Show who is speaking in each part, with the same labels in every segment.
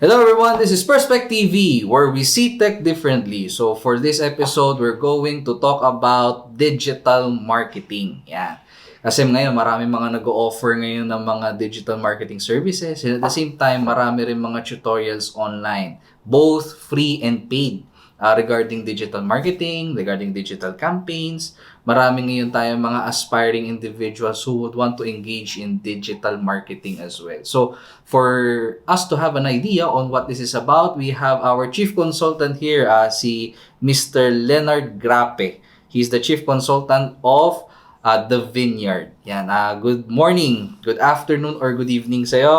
Speaker 1: Hello everyone, this is PerspecTV where we see tech differently. So for this episode, we're going to talk about digital marketing. Yan. Kasi ngayon marami mga nag-o-offer ngayon ng mga digital marketing services and at the same time marami rin mga tutorials online, both free and paid. Regarding digital marketing, regarding digital campaigns. Marami ngayon tayong mga aspiring individuals who would want to engage in digital marketing as well. So, for us to have an idea on what this is about, we have our chief consultant here, si Mr. Leonard Grape. He's the chief consultant of the Vineyard. Yan, good morning, good afternoon, or good evening sa'yo,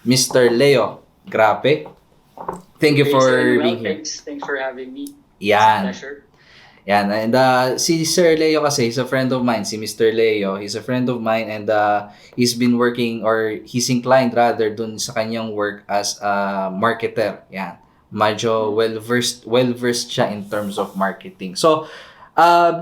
Speaker 1: Mr. Leo Grape. Thank you for being here.
Speaker 2: Thanks for having me.
Speaker 1: Yan.
Speaker 2: It's a pleasure.
Speaker 1: Yan. And si Sir Leo kasi, he's a friend of mine. Si Mr. Leo, he's a friend of mine and he's been working or he's inclined rather dun sa kanyang work as a marketer. Yan. Medyo well-versed siya in terms of marketing. So,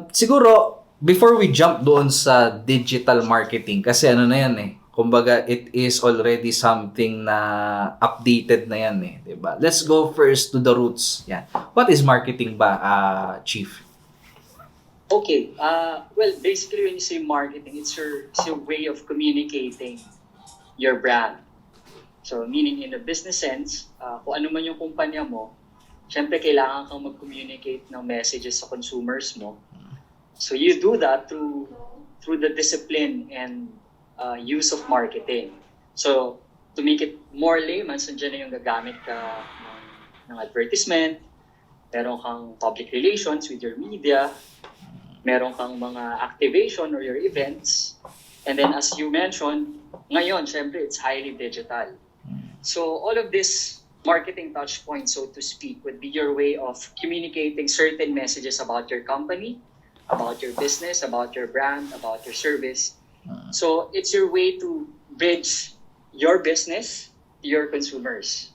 Speaker 1: siguro, before we jump doon sa digital marketing, kasi ano na yan kumbaga, it is already something na updated na yan diba? Let's go first to the roots. Yan. What is marketing ba, Chief?
Speaker 2: Okay. Well, basically, when you say marketing, it's your way of communicating your brand. So, meaning in a business sense, kung ano man yung kumpanya mo, syempre kailangan kang mag-communicate ng messages sa consumers mo. So, you do that through the discipline and use of marketing. So, to make it more layman, nandiyan na yung gagamit ka ng advertisement, meron kang public relations with your media, meron kang mga activation or your events, and then as you mentioned, ngayon, syempre, it's highly digital. So, all of this marketing touch points, so to speak, would be your way of communicating certain messages about your company, about your business, about your brand, about your service. So, it's your way to bridge your business to your consumers.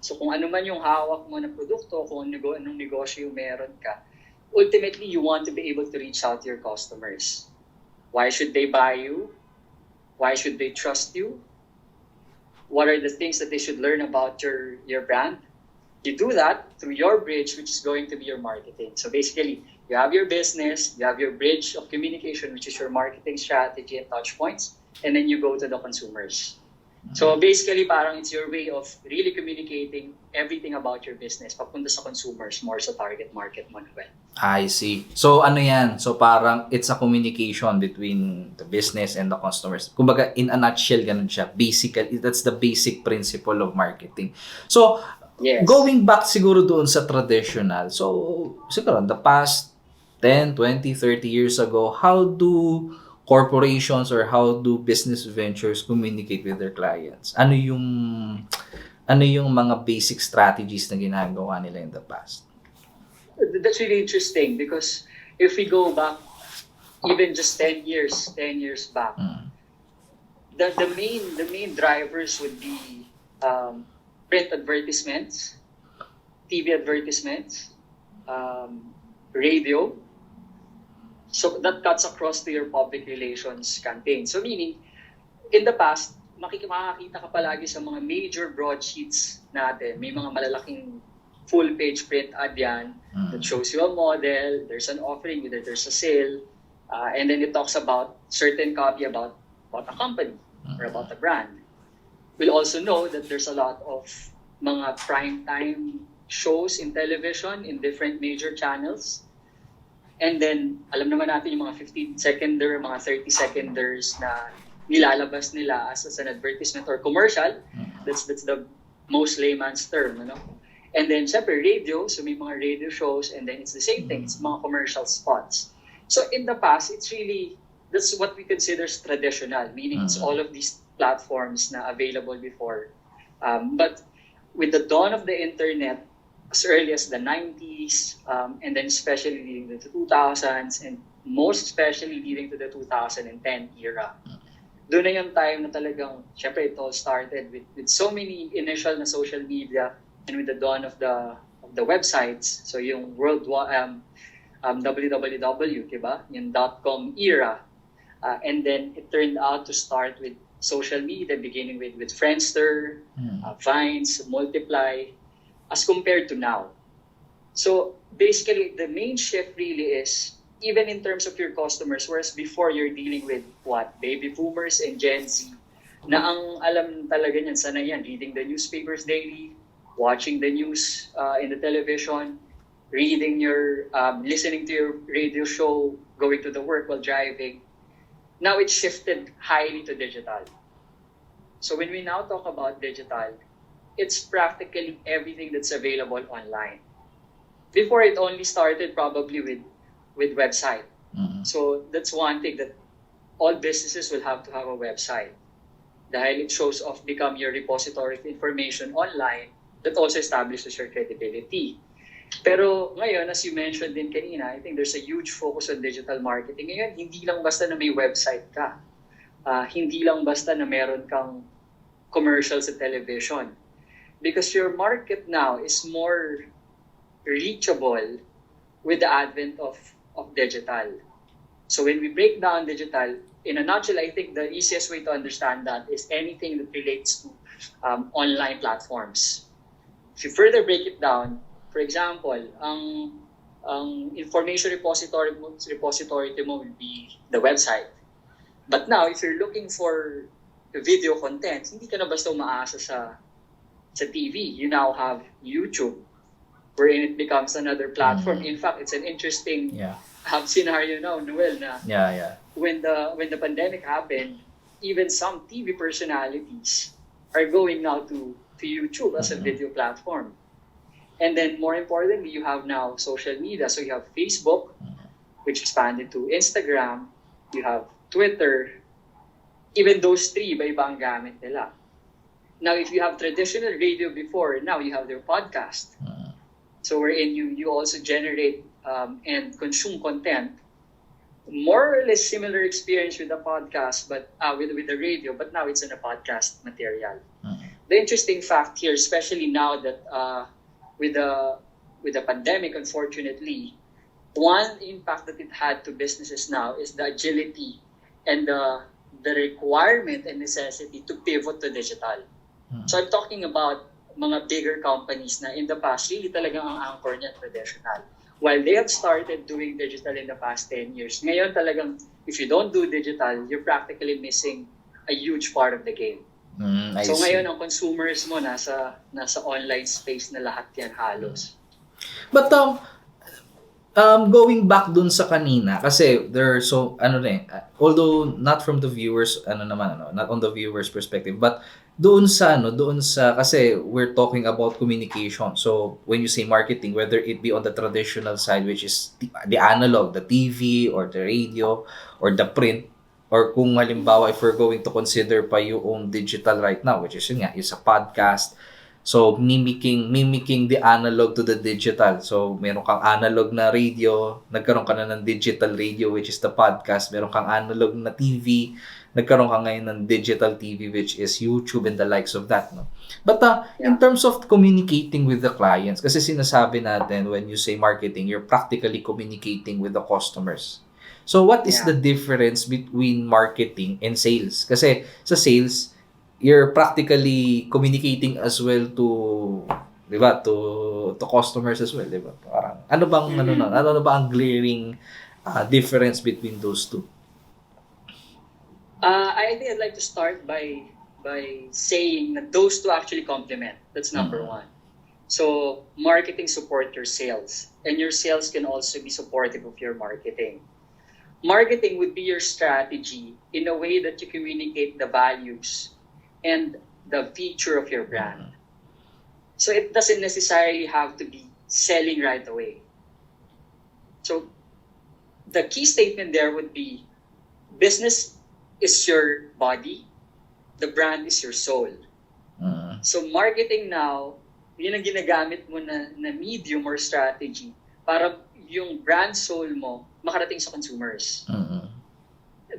Speaker 2: So, kung ano man yung hawak mo na produkto, kung anong negosyo yung meron ka, ultimately, you want to be able to reach out to your customers. Why should they buy you? Why should they trust you? What are the things that they should learn about your brand? You do that through your bridge, which is going to be your marketing. So, basically, you have your business, you have your bridge of communication, which is your marketing strategy and touch points, and then you go to the consumers. So basically, parang it's your way of really communicating everything about your business papunta sa consumers, more sa target market mo naman.
Speaker 1: I see. So ano yan? So parang it's a communication between the business and the customers. Kumbaga, in a nutshell, ganun siya. Basically, that's the basic principle of marketing. So,
Speaker 2: yes.
Speaker 1: Going back siguro doon sa traditional, so siguro the past 10, 20, 30 years ago, how do corporations or how do business ventures communicate with their clients? Ano yung mga basic strategies na ginagawa nila in the past?
Speaker 2: That's really interesting because if we go back even just 10 years back, the main drivers would be print advertisements, TV advertisements, radio. So that cuts across to your public relations campaign. So meaning, in the past, makikita ka palagi sa mga major broadsheets natin. May mga malalaking full-page print ad yan that shows you a model, there's an offering, there's a sale, and then it talks about certain copy about a company or about a brand. We'll also know that there's a lot of mga prime-time shows in television in different major channels. And then, alam naman natin yung mga 15-seconder, mga 30-seconders na nilalabas nila as an advertisement or commercial. That's the most layman's term, ano? And then, syempre, radio. So, may mga radio shows and then it's the same thing. It's mga commercial spots. So, in the past, that's what we consider traditional, meaning it's all of these platforms na available before. But with the dawn of the internet, as early as the 90s, and then especially leading to the 2000s, and most especially leading to the 2010 era. Doon na yung time na talagang, syempre it all started with so many initial na social media and with the dawn of the websites. So yung www, diba? Yung .com era. And then it turned out to start with social media, beginning with Friendster,
Speaker 1: Mm.
Speaker 2: Vines, Multiply, as compared to now. So basically, the main shift really is, even in terms of your customers, whereas before you're dealing with what? Baby boomers and Gen Z, na ang alam talaga niyan, sana yan, reading the newspapers daily, watching the news in the television, listening to your radio show, going to the work while driving. Now it's shifted highly to digital. So when we now talk about digital, it's practically everything that's available online. Before, it only started probably with website.
Speaker 1: Mm.
Speaker 2: So that's one thing, that all businesses will have to have a website. Dahil it shows off, become your repository of information online that also establishes your credibility. Pero ngayon, as you mentioned din kanina, I think there's a huge focus on digital marketing. Ngayon, hindi lang basta na may website ka. Hindi lang basta na meron kang commercial sa television. Because your market now is more reachable with the advent of digital. So when we break down digital, in a nutshell, I think the easiest way to understand that is anything that relates to online platforms. If you further break it down, for example, ang information repository mo will be the website. But now, if you're looking for video content, hindi ka na basta umaasa sa TV. You now have YouTube, wherein it becomes another platform. In fact, it's an interesting scenario now, Noel, na when the pandemic happened, even some TV personalities are going now to YouTube as a video platform. And then more importantly, you have now social media. So you have Facebook, which expanded to Instagram. You have Twitter. Even those three, iba-iba ang gamit nila. Now, if you have traditional radio before, now you have their podcast. So wherein you also generate and consume content. More or less similar experience with the podcast, but with the radio, but now it's in a podcast material. The interesting fact here, especially now that with the pandemic, unfortunately, one impact that it had to businesses now is the agility and the requirement and necessity to pivot to digital. So I'm talking about mga bigger companies na in the past, really talagang ang anchor niya traditional. While they have started doing digital in the past 10 years, ngayon talagang, if you don't do digital, you're practically missing a huge part of the game. So ngayon, ang consumers mo nasa online space na lahat yan halos.
Speaker 1: But going back dun sa kanina, kasi there are although not from the viewers, not on the viewers perspective, but doon sa kasi we're talking about communication. So when you say marketing, whether it be on the traditional side, which is the analog, the TV or the radio or the print, or kung halimbawa if we're going to consider pa yung digital right now, which is is a podcast. So mimicking the analog to the digital. So meron kang analog na radio, nagkaroon ka na ng digital radio, which is the podcast. Meron kang analog na TV, nagkaroon ka ngayon ng digital TV, which is YouTube and the likes of that, no? But in terms of communicating with the clients, kasi sinasabi natin when you say marketing, you're practically communicating with the customers. So what is the difference between marketing and sales? Kasi sa sales, you're practically communicating as well to, di ba, to customers as well, di ba? Parang ano ba ang glaring difference between those two?
Speaker 2: I think I'd like to start by saying that those two actually complement. That's number one. So marketing support your sales, and your sales can also be supportive of your marketing. Marketing would be your strategy in a way that you communicate the values and the feature of your brand. So it doesn't necessarily have to be selling right away. So the key statement there would be, business is your body, the brand is your soul. So marketing now, yun ang ginagamit mo na medium or strategy para yung brand soul mo makarating sa consumers.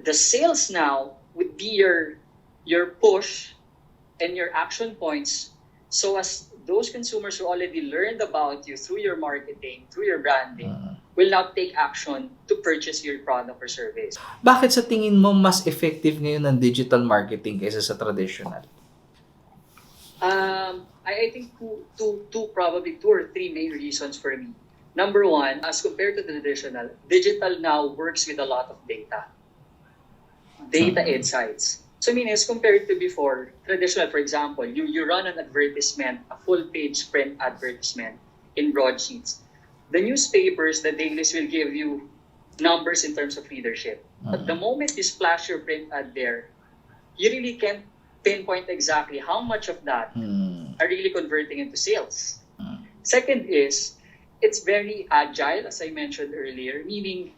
Speaker 2: The sales now would be your push and your action points, so as those consumers who already learned about you through your marketing, through your branding, will now take action to purchase your product or service.
Speaker 1: Bakit sa tingin mo mas effective ngayon ang digital marketing kaysa sa traditional?
Speaker 2: I think probably two or three main reasons for me. Number one, as compared to the traditional, digital now works with a lot of data insights. So I mean, as compared to before, traditional, for example, you run an advertisement, a full-page print advertisement in broadsheets. The newspapers, the dailies will give you numbers in terms of readership. But the moment you splash your print ad there, you really can't pinpoint exactly how much of that are really converting into sales. Second is, it's very agile, as I mentioned earlier, meaning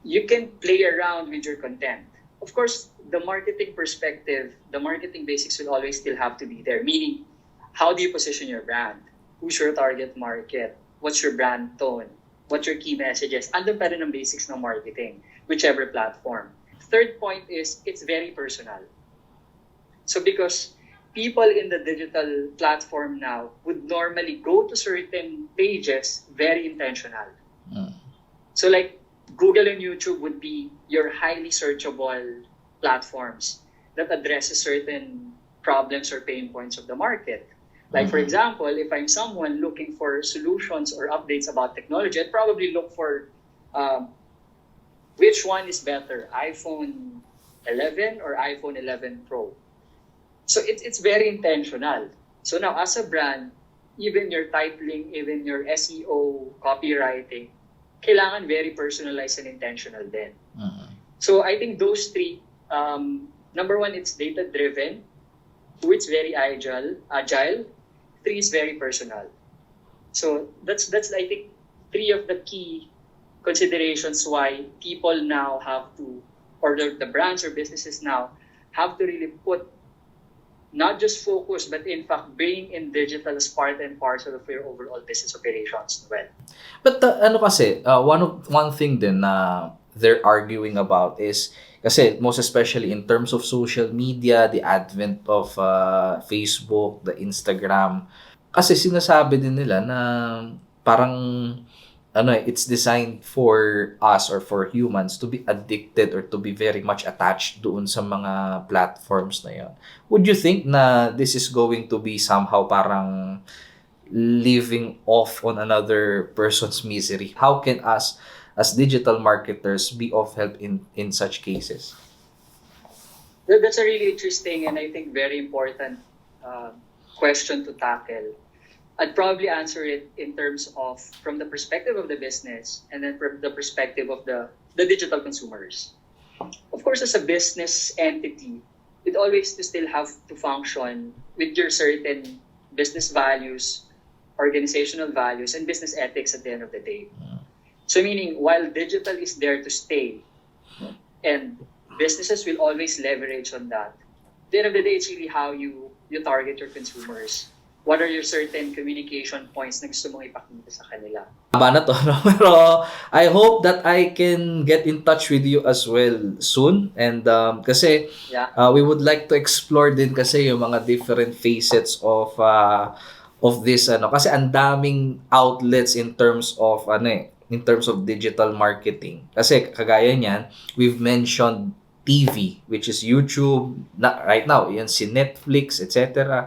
Speaker 2: you can play around with your content. Of course, the marketing perspective, the marketing basics will always still have to be there, meaning how do you position your brand? Who's your target market? What's your brand tone? What's your key messages? Andun pa rin ang basics ng marketing, whichever platform. Third point is, it's very personal. So because people in the digital platform now would normally go to certain pages very intentional. So like Google and YouTube would be your highly searchable platforms that addresses certain problems or pain points of the market. Like for example, if I'm someone looking for solutions or updates about technology, I'd probably look for which one is better, iPhone 11 or iPhone 11 Pro. So it's very intentional. So now as a brand, even your titling, even your SEO, copywriting, kailangan very personalized and intentional din. So I think those three, number one, it's data-driven. Two, it's very agile. Three is very personal. So that's I think three of the key considerations why people now have to, or the brands or businesses now have to really put not just focus, but in fact bring in digital as part and parcel of your overall business operations. Well,
Speaker 1: but one thing din na they're arguing about is kasi most especially in terms of social media, the advent of Facebook, the Instagram, kasi sinasabi din nila na parang it's designed for us or for humans to be addicted or to be very much attached doon sa mga platforms na yon. Would you think na this is going to be somehow parang living off on another person's misery? How can us as digital marketers be of help in such cases?
Speaker 2: that's a really interesting and I think very important question to tackle. I'd probably answer it in terms of from the perspective of the business and then from the perspective of the digital consumers. Of course, as a business entity, it always to still have to function with your certain business values, organizational values, and business ethics at the end of the day. So meaning, while digital is there to stay, and businesses will always leverage on that, at the end of the day, it's really how you target your consumers. What are your certain communication points na gusto mong ipakita sa kanila?
Speaker 1: Haba na to, no? Pero I hope that I can get in touch with you as well soon. And kasi we would like to explore din kasi yung mga different facets of this kasi ang daming outlets in terms of digital marketing. Kasi kagaya niyan, we've mentioned TV, which is YouTube, right now, yan si Netflix, etc.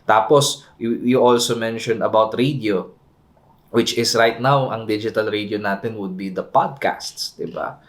Speaker 1: Tapos, you also mentioned about radio, which is right now, ang digital radio natin would be the podcasts, di ba?